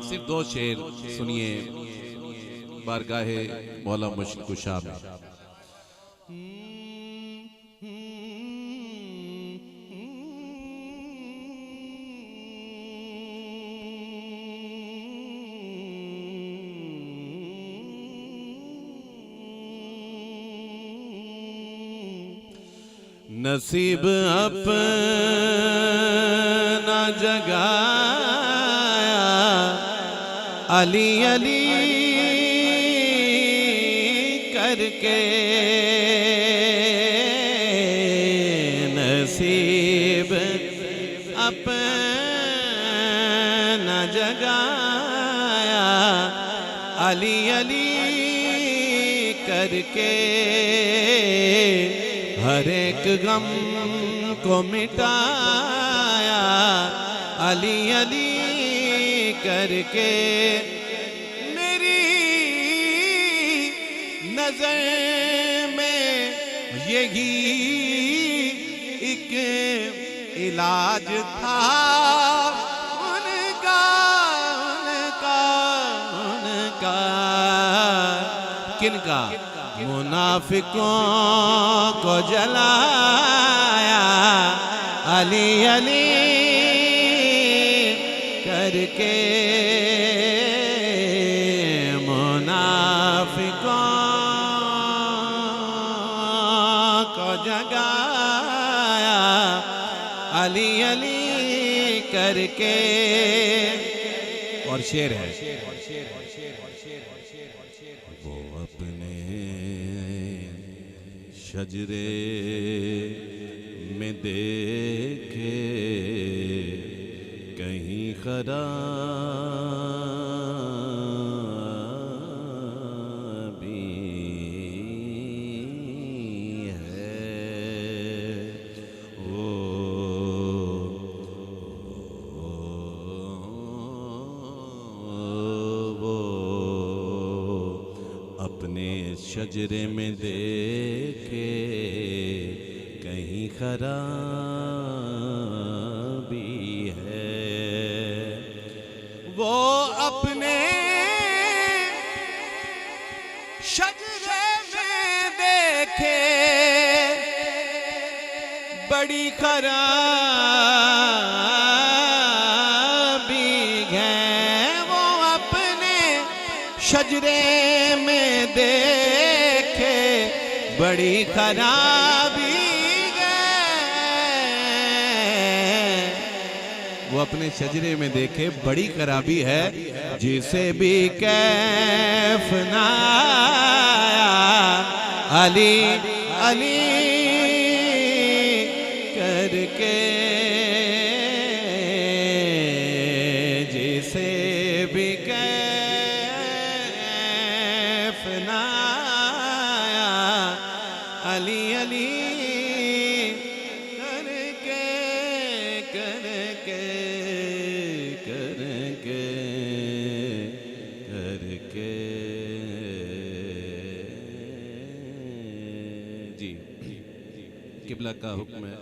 सिर्फ दो शेर सुनिए बारगाहे मौला मुश्किल कुशा में। नसीब अपना जगाया अली अली करके, नसीब अपना जगाया अली अली करके, हर एक गम को मिटाया अली अली करके। मेरी नजर में यही एक इलाज था उनका उनका उनका। किनका? मुनाफिकों को जलाया अली अली करके, मुनाफिकों को जगाया अली अली करके। और शेर है, वो अपने शजरे में देखे कहीं खराबी है, वो अपने शजरे में देखे कहीं खराबी है। वो अपने शजरे में देखे बड़ी खराबी है। वो अपने शजरे में देखे बड़ी खराबी है। वो अपने शजरे में देखे बड़ी खराबी है, जिसे भी कैफ ना आया अली अली करके, जिसे भी कैफ ना आया अली अली करके करके करके करके। जी किबला का हुक्म है।